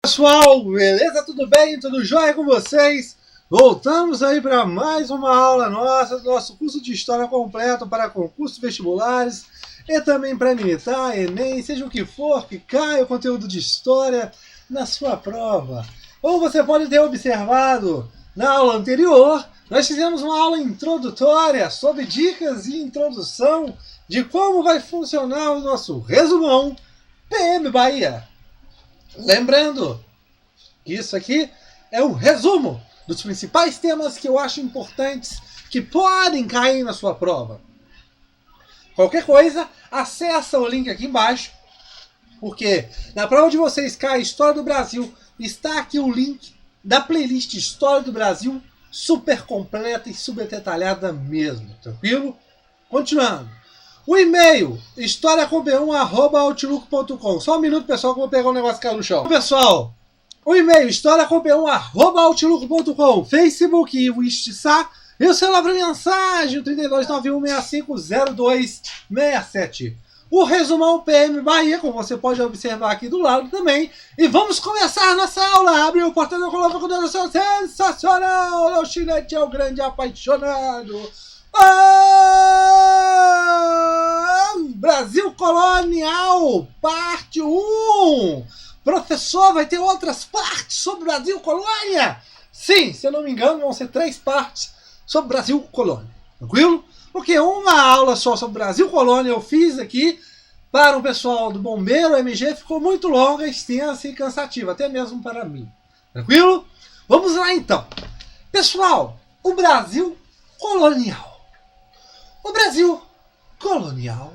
Pessoal, beleza? Tudo bem? Tudo jóia com vocês? Voltamos aí para mais uma aula nossa do nosso curso de História completo para concursos vestibulares e também para militar, Enem, seja o que for que caia o conteúdo de História na sua prova. Como você pode ter observado na aula anterior, nós fizemos uma aula introdutória sobre dicas e introdução de como vai funcionar o nosso resumão PM Bahia. Lembrando que isso aqui é um resumo dos principais temas que eu acho importantes que podem cair na sua prova. Qualquer coisa, acessa o link aqui embaixo, porque na prova de vocês cai História do Brasil, está aqui o link da playlist História do Brasil, super completa e super detalhada mesmo, tranquilo? Continuando. O e-mail, historiacomp1@outlook.com. Só um minuto, pessoal, que eu vou pegar um negócio que caiu no chão. Pessoal, o e-mail, historiacomp1@outlook.com. Facebook e o Insta. E o celular para mensagem, 3291650267. O resumão PM Bahia, como você pode observar aqui do lado também. E vamos começar nossa aula. Abre o portão, coloca a condenação sensacional. O chinete é o grande apaixonado. Brasil Colonial, parte 1. Professor, vai ter outras partes sobre Brasil Colônia? Sim, se eu não me engano, vão ser 3 partes sobre Brasil Colônia. Tranquilo? Porque uma aula só sobre Brasil Colônia eu fiz aqui para o pessoal do Bombeiro MG, ficou muito longa, extensa e cansativa, até mesmo para mim. Tranquilo? Vamos lá então. Pessoal, o Brasil Colonial. O Brasil colonial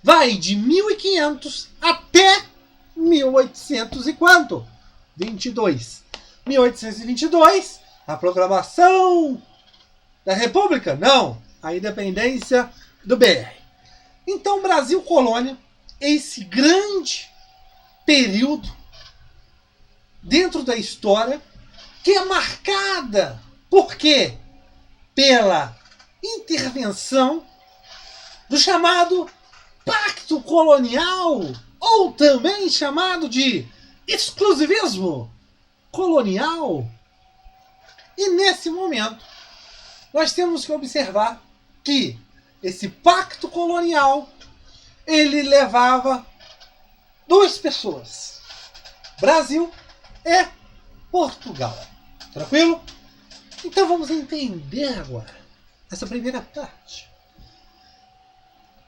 vai de 1500 até 1800 e quanto? 22. 1822, a proclamação da República? Não, a independência do BR. Então, Brasil colônia, esse grande período dentro da história que é marcada por quê? Pela intervenção do chamado Pacto Colonial, ou também chamado de exclusivismo colonial. E nesse momento, nós temos que observar que esse Pacto Colonial, ele levava 2 pessoas, Brasil e Portugal. Tranquilo? Então vamos entender agora essa primeira parte.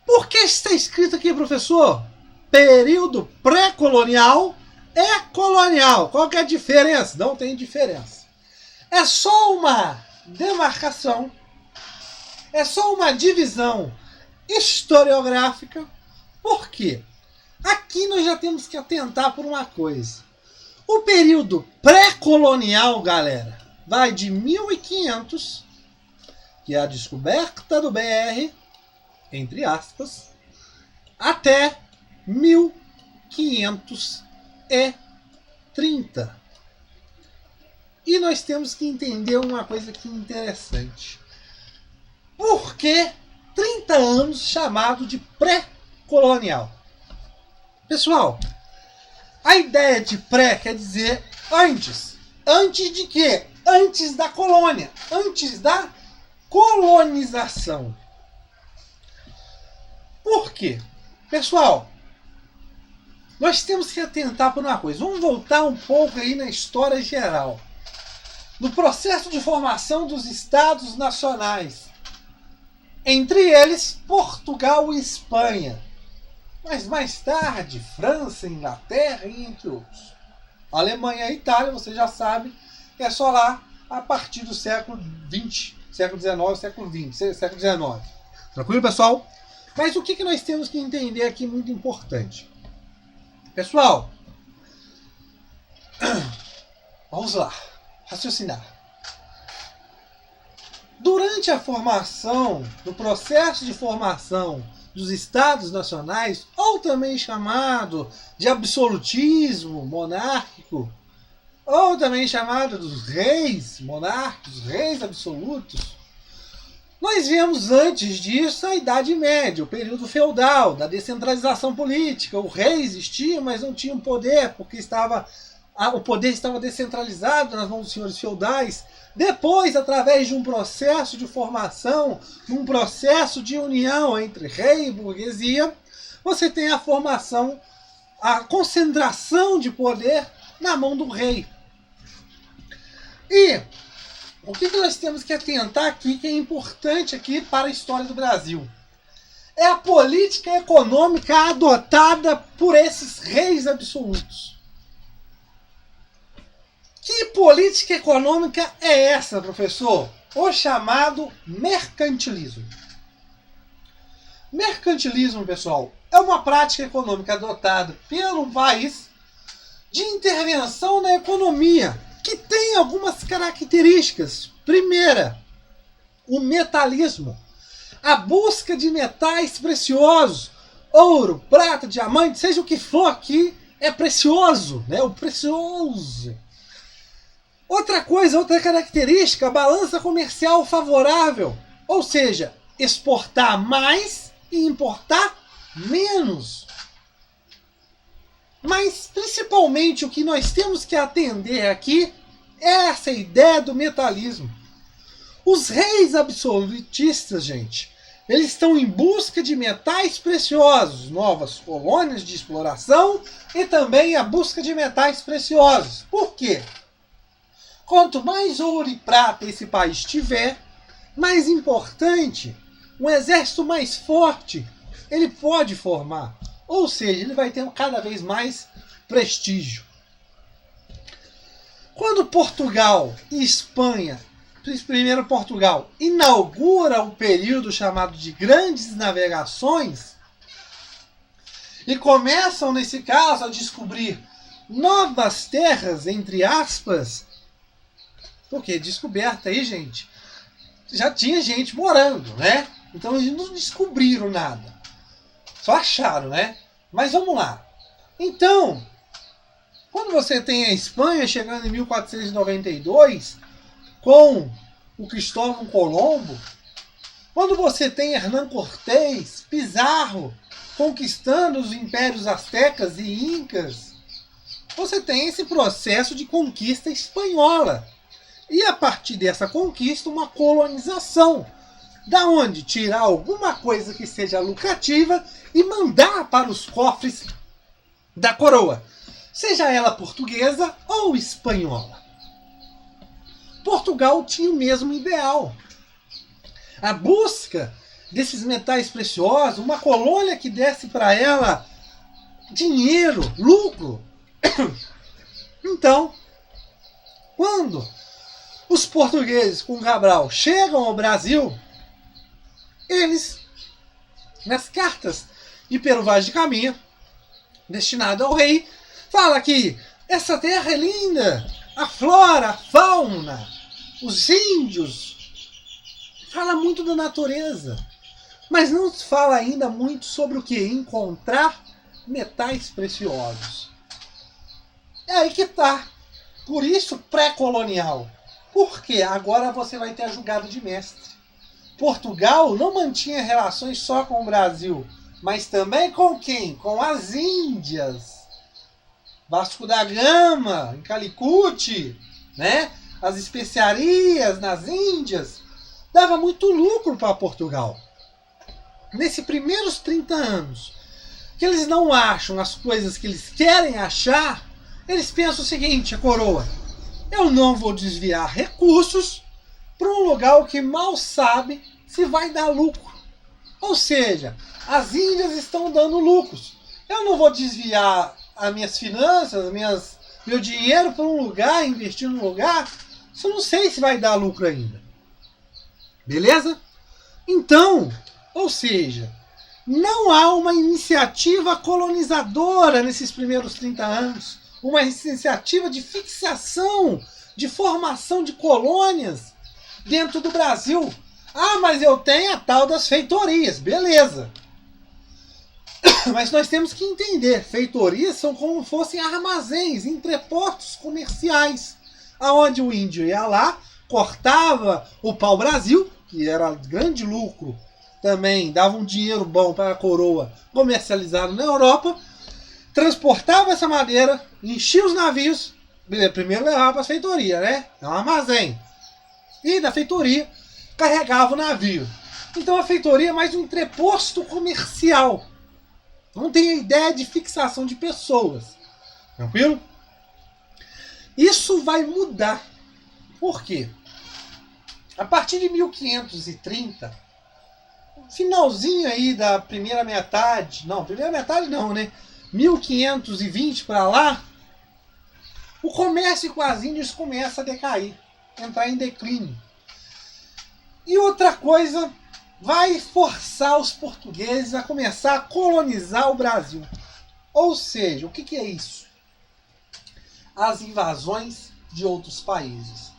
Por que está escrito aqui, professor? Período pré-colonial e colonial. Qual que é a diferença? Não tem diferença. É só uma demarcação, é só uma divisão historiográfica. Por quê? Aqui nós já temos que atentar por uma coisa. O período pré-colonial, galera, vai de 1500, que é a descoberta do BR, entre aspas, até 1530. E nós temos que entender uma coisa aqui interessante. Por que 30 anos chamado de pré-colonial? Pessoal, a ideia de pré quer dizer antes. Antes de quê? Antes da colônia. Antes da colonização. Por quê? Pessoal, nós temos que atentar por uma coisa. Vamos voltar um pouco aí na história geral. No processo de formação dos Estados Nacionais. Entre eles, Portugal e Espanha. Mas mais tarde, França, Inglaterra e entre outros. Alemanha e Itália, você já sabe, é só lá a partir do século XX, século XIX, século XX, século XIX. Tranquilo, pessoal? Mas o que nós temos que entender aqui muito importante? Pessoal, vamos lá, raciocinar. Durante a formação, no processo de formação dos Estados Nacionais, ou também chamado de absolutismo monárquico, ou também chamado dos reis monárquicos, reis absolutos, nós vemos antes disso a Idade Média, o período feudal, da descentralização política. O rei existia, mas não tinha um poder, porque estava o poder estava descentralizado nas mãos dos senhores feudais. Depois, através de um processo de formação, um processo de união entre rei e burguesia, você tem a formação, a concentração de poder na mão do rei. E o que nós temos que atentar aqui, que é importante aqui para a história do Brasil? É a política econômica adotada por esses reis absolutos. Que política econômica é essa, professor? O chamado mercantilismo. Mercantilismo, pessoal, é uma prática econômica adotada pelo país de intervenção na economia, que tem algumas características. Primeira, o metalismo. A busca de metais preciosos, ouro, prata, diamante, seja o que for aqui, é precioso, né? O precioso. Outra coisa, outra característica, a balança comercial favorável. Ou seja, exportar mais e importar menos. Mas, principalmente, o que nós temos que atender aqui é essa ideia do metalismo. Os reis absolutistas, gente, eles estão em busca de metais preciosos, novas colônias de exploração e também a busca de metais preciosos. Por quê? Quanto mais ouro e prata esse país tiver, mais importante, um exército mais forte ele pode formar. Ou seja, ele vai ter cada vez mais prestígio. Quando Portugal e Espanha, primeiro Portugal, inaugura o período chamado de grandes navegações e começam, nesse caso, a descobrir novas terras, entre aspas, porque descoberta aí, gente, já tinha gente morando, né? Então eles não descobriram nada. Só acharam, né? Mas vamos lá. Então, quando você tem a Espanha chegando em 1492, com o Cristóvão Colombo, quando você tem Hernán Cortés, Pizarro, conquistando os impérios astecas e incas, você tem esse processo de conquista espanhola. E a partir dessa conquista, uma colonização. Da onde tirar alguma coisa que seja lucrativa e mandar para os cofres da coroa, seja ela portuguesa ou espanhola. Portugal tinha o mesmo ideal. A busca desses metais preciosos, uma colônia que desse para ela dinheiro, lucro. Então, quando os portugueses com Cabral chegam ao Brasil, eles, nas cartas de Pero Vaz de Caminha, destinada ao rei, fala que essa terra é linda, a flora, a fauna, os índios, fala muito da natureza, mas não fala ainda muito sobre o que? Encontrar metais preciosos. É aí que está. Por isso pré-colonial. Porque agora você vai ter a jogada de mestre. Portugal não mantinha relações só com o Brasil, mas também com quem? Com as Índias. Vasco da Gama, em Calicut, né? As especiarias nas Índias. Dava muito lucro para Portugal. Nesses primeiros 30 anos, que eles não acham as coisas que eles querem achar, eles pensam o seguinte, a coroa: eu não vou desviar recursos para um lugar que mal sabe se vai dar lucro. Ou seja, as Índias estão dando lucros. Eu não vou desviar as minhas finanças, meu dinheiro para um lugar, investir num lugar, se eu não sei se vai dar lucro ainda. Beleza? Então, ou seja, não há uma iniciativa colonizadora nesses primeiros 30 anos. Uma iniciativa de fixação, de formação de colônias dentro do Brasil. Ah, mas eu tenho a tal das feitorias. Beleza. Mas nós temos que entender, feitorias são como fossem armazéns, entrepostos comerciais, aonde o índio ia lá, cortava o pau-brasil, que era grande lucro, também dava um dinheiro bom para a coroa comercializado na Europa, transportava essa madeira, enchia os navios Primeiro levava para a feitoria, né? É um armazém. E da feitoria carregava o navio. Então a feitoria é mais um entreposto comercial. Não tem a ideia de fixação de pessoas. Tranquilo? Isso vai mudar. Por quê? A partir de 1530, finalzinho aí da primeira metade, né? 1520 para lá, o comércio com as Índias começa a decair, entrar em declínio. E outra coisa vai forçar os portugueses a começar a colonizar o Brasil. Ou seja, o que é isso? As invasões de outros países.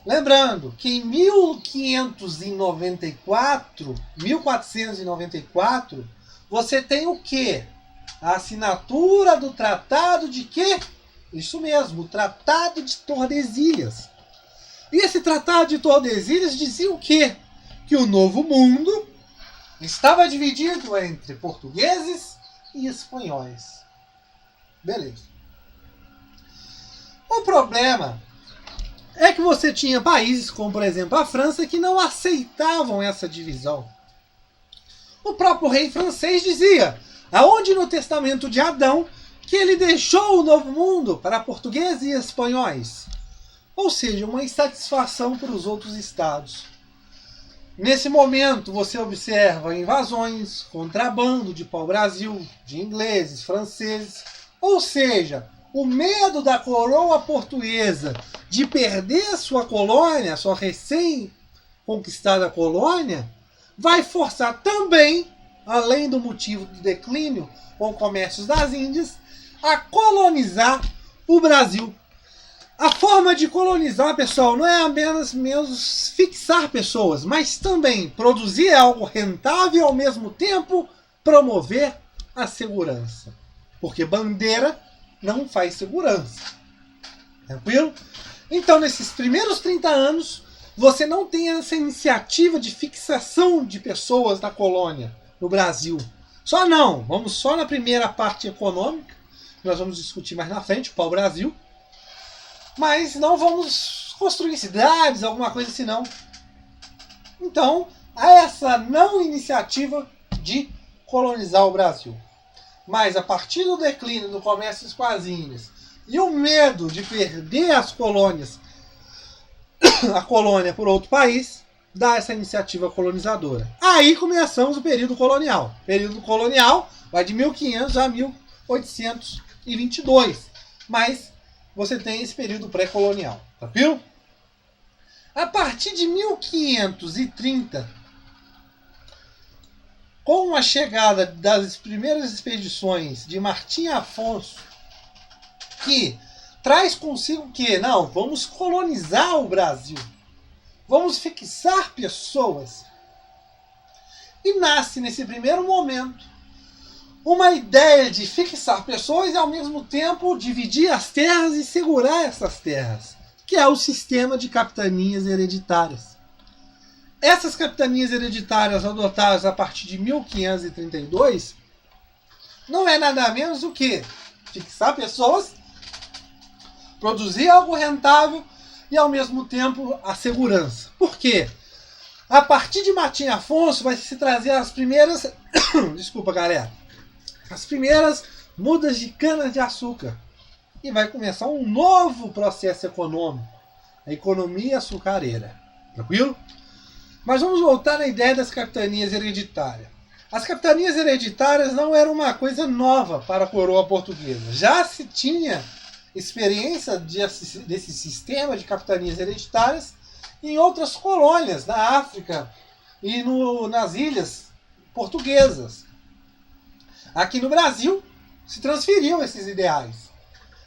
Lembrando que em 1494, você tem o quê? A assinatura do Tratado de quê? Isso mesmo, o Tratado de Tordesilhas. E esse Tratado de Tordesilhas dizia o quê? Que o Novo Mundo estava dividido entre portugueses e espanhóis. Beleza. O problema é que você tinha países como, por exemplo, a França, que não aceitavam essa divisão. O próprio rei francês dizia, aonde no testamento de Adão, que ele deixou o Novo Mundo para portugueses e espanhóis. Ou seja, uma insatisfação para os outros estados. Nesse momento, você observa invasões, contrabando de pau-brasil, de ingleses, franceses. Ou seja, o medo da coroa portuguesa de perder sua colônia, sua recém-conquistada colônia, vai forçar também, além do motivo do declínio com comércios das Índias, a colonizar o Brasil. A forma de colonizar, pessoal, não é apenas fixar pessoas, mas também produzir algo rentável e, ao mesmo tempo, promover a segurança. Porque bandeira não faz segurança. Tranquilo? Então, nesses primeiros 30 anos, você não tem essa iniciativa de fixação de pessoas na colônia, no Brasil. Vamos só na primeira parte econômica, que nós vamos discutir mais na frente, o pau-brasil. Mas não vamos construir cidades, alguma coisa assim, não. Então, há essa não iniciativa de colonizar o Brasil. Mas a partir do declínio do comércio com as Índias e o medo de perder as colônias, a colônia por outro país, dá essa iniciativa colonizadora. Aí começamos o período colonial. O período colonial vai de 1500 a 1822. Mas você tem esse período pré-colonial, tá viu? A partir de 1530, com a chegada das primeiras expedições de Martim Afonso, que traz consigo que, vamos colonizar o Brasil, vamos fixar pessoas. E nasce nesse primeiro momento uma ideia de fixar pessoas e, ao mesmo tempo, dividir as terras e segurar essas terras, que é o sistema de capitanias hereditárias. Essas capitanias hereditárias adotadas a partir de 1532 não é nada menos do que fixar pessoas, produzir algo rentável e, ao mesmo tempo, a segurança. Por quê? A partir de Martim Afonso vai se trazer as primeiras... Desculpa, galera. As primeiras mudas de cana-de-açúcar. E vai começar um novo processo econômico. A economia açucareira. Tranquilo? Mas vamos voltar à ideia das capitanias hereditárias. As capitanias hereditárias não eram uma coisa nova para a coroa portuguesa. Já se tinha experiência desse sistema de capitanias hereditárias em outras colônias, na África e nas ilhas portuguesas. Aqui no Brasil, se transferiam esses ideais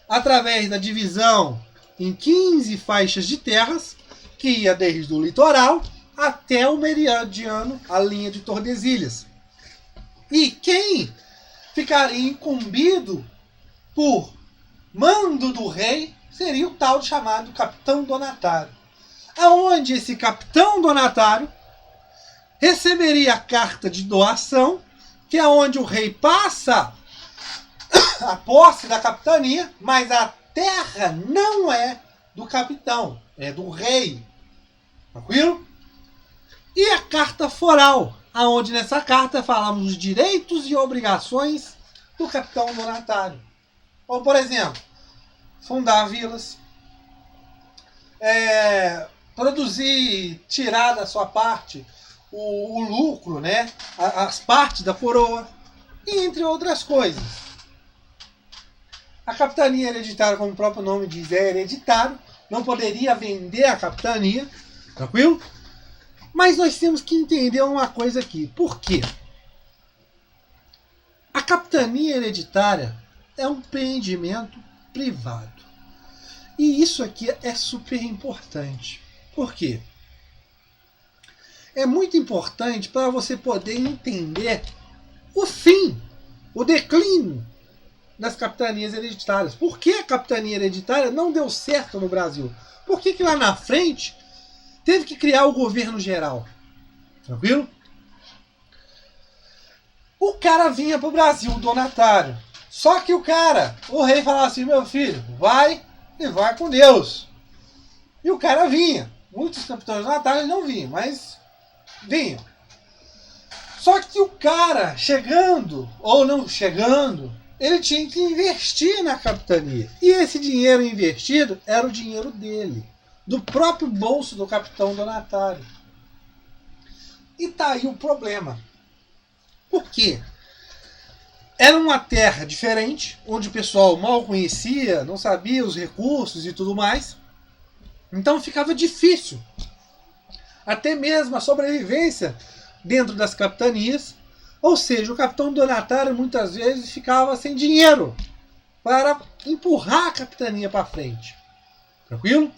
através da divisão em 15 faixas de terras, que ia desde o litoral até o meridiano, a linha de Tordesilhas. E quem ficaria incumbido por mando do rei seria o tal chamado capitão donatário. Aonde esse capitão donatário receberia a carta de doação, que é onde o rei passa a posse da capitania, mas até terra não é do capitão, é do rei. Tranquilo? E a carta foral, aonde nessa carta falamos os direitos e obrigações do capitão donatário. Ou, por exemplo, fundar vilas, produzir, tirar da sua parte o lucro, né? As partes da coroa, e entre outras coisas. A capitania hereditária, como o próprio nome diz, é hereditário, não poderia vender a capitania, tranquilo? Mas nós temos que entender uma coisa aqui. Por quê? A capitania hereditária é um empreendimento privado. E isso aqui é super importante. Por quê? É muito importante para você poder entender o fim, o declínio das capitanias hereditárias. Por que a capitania hereditária não deu certo no Brasil? Por que lá na frente teve que criar o governo geral? Tranquilo? O cara vinha pro Brasil, o donatário. Só que o rei falava assim, meu filho, vai e vai com Deus. E o cara vinha. Muitos capitães donatários não vinham, mas vinham. Só que o cara, chegando ou não chegando, ele tinha que investir na capitania. E esse dinheiro investido era o dinheiro dele, do próprio bolso do capitão donatário. E tá aí o problema. Por quê? Era uma terra diferente, onde o pessoal mal conhecia, não sabia os recursos e tudo mais. Então ficava difícil. Até mesmo a sobrevivência dentro das capitanias. Ou seja, o capitão donatário muitas vezes ficava sem dinheiro para empurrar a capitania para frente. Tranquilo?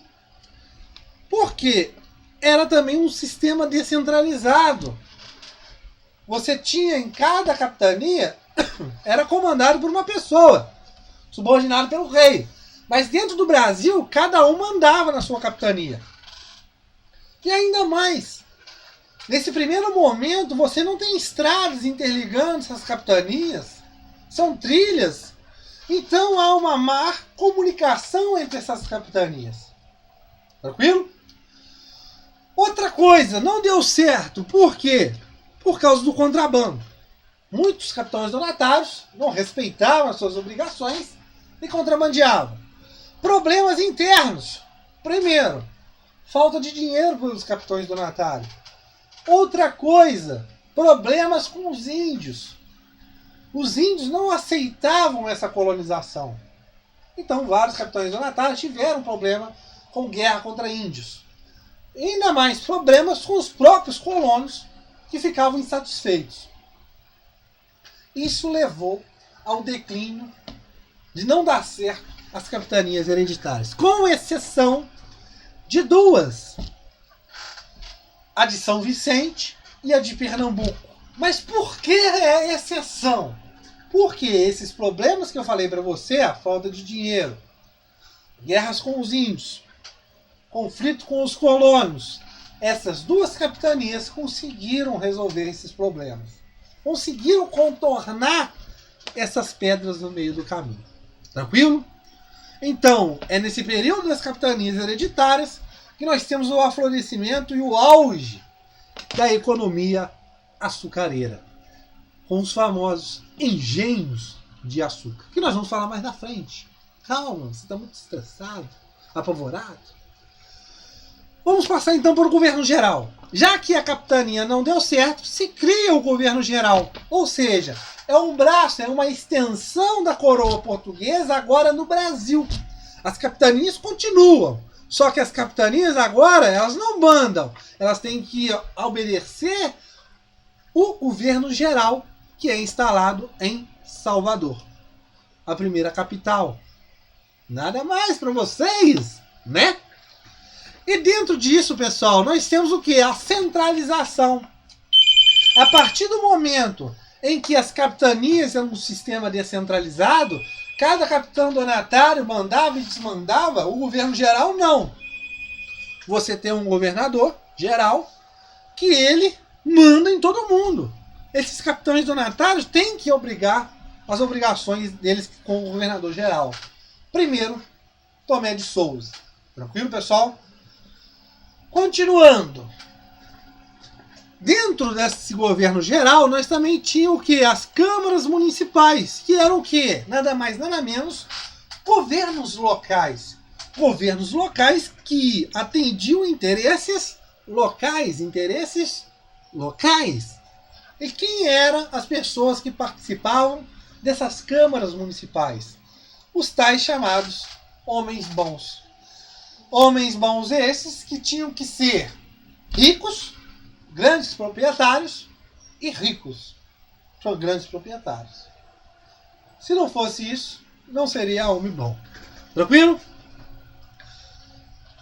Porque era também um sistema descentralizado. Você tinha em cada capitania, era comandado por uma pessoa, subordinado pelo rei. Mas dentro do Brasil, cada um mandava na sua capitania. E ainda mais, nesse primeiro momento, você não tem estradas interligando essas capitanias, são trilhas. Então há uma má comunicação entre essas capitanias. Tranquilo? Outra coisa, não deu certo. Por quê? Por causa do contrabando. Muitos capitães donatários não respeitavam as suas obrigações e contrabandeavam. Problemas internos. Primeiro, falta de dinheiro para os capitães donatários. Outra coisa, problemas com os índios. Os índios não aceitavam essa colonização. Então, vários capitães donatários tiveram problema com guerra contra índios. E ainda mais problemas com os próprios colonos que ficavam insatisfeitos. Isso levou ao declínio de não dar certo as capitanias hereditárias, com exceção de duas: a de São Vicente e a de Pernambuco. Mas por que é exceção? Porque esses problemas que eu falei para você, a falta de dinheiro, guerras com os índios, conflito com os colonos, essas duas capitanias conseguiram resolver esses problemas. Conseguiram contornar essas pedras no meio do caminho. Tranquilo? Então, é nesse período das capitanias hereditárias que nós temos o aflorescimento e o auge da economia açucareira, com os famosos engenhos de açúcar, que nós vamos falar mais na frente. Calma, você está muito estressado, apavorado. Vamos passar então para o governo geral. Já que a capitania não deu certo, se cria o governo geral. Ou seja, é um braço, é uma extensão da coroa portuguesa agora no Brasil. As capitanias continuam. Só que as capitanias agora, elas não mandam. Elas têm que obedecer o governo geral, que é instalado em Salvador, a primeira capital. Nada mais para vocês, né? E dentro disso, pessoal, nós temos o que? A centralização. A partir do momento em que as capitanias eram um sistema descentralizado, cada capitão donatário mandava e desmandava, o governo geral não. Você tem um governador geral que ele manda em todo mundo. Esses capitães donatários têm que obrigar as obrigações deles com o governador geral. Primeiro, Tomé de Souza. Tranquilo, pessoal? Continuando. Dentro desse governo geral, nós também tínhamos o quê? As câmaras municipais, que eram o quê? Nada mais, nada menos, governos locais. Governos locais que atendiam interesses locais. E quem eram as pessoas que participavam dessas câmaras municipais? Os tais chamados homens bons. Homens bons esses que tinham que ser ricos, grandes proprietários e ricos, grandes proprietários. Se não fosse isso, não seria homem bom. Tranquilo?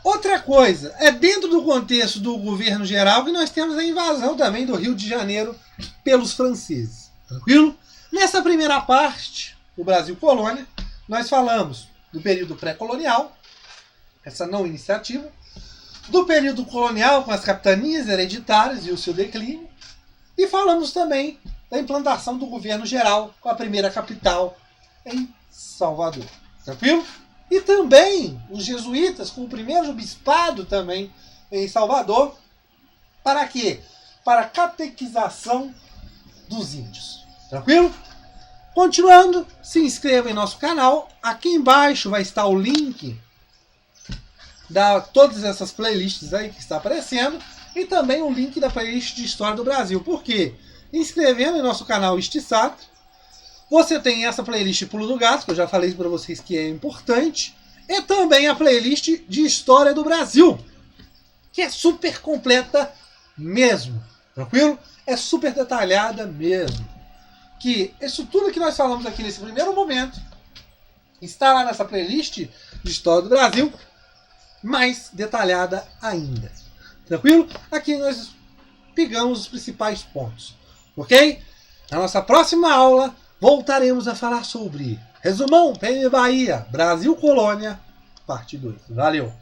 Outra coisa, é dentro do contexto do governo geral que nós temos a invasão também do Rio de Janeiro pelos franceses. Tranquilo? Nessa primeira parte do Brasil Colônia, nós falamos do período pré-colonial, essa não iniciativa, do período colonial com as capitanias hereditárias e o seu declínio, e falamos também da implantação do governo geral com a primeira capital em Salvador. Tranquilo? E também os jesuítas com o primeiro bispado também em Salvador. Para quê? Para a catequização dos índios. Tranquilo? Continuando, se inscreva em nosso canal. Aqui embaixo vai estar o link da todas essas playlists aí que está aparecendo. E também o link da playlist de História do Brasil. Por quê? Inscrevendo em nosso canal Istisat, você tem essa playlist Pulo do Gato, que eu já falei para vocês que é importante. E também a playlist de História do Brasil, que é super completa mesmo. Tranquilo? É super detalhada mesmo. Que isso tudo que nós falamos aqui nesse primeiro momento está lá nessa playlist de História do Brasil, mais detalhada ainda. Tranquilo? Aqui nós pegamos os principais pontos. Ok? Na nossa próxima aula voltaremos a falar sobre Resumão PM Bahia, Brasil Colônia, parte 2. Valeu!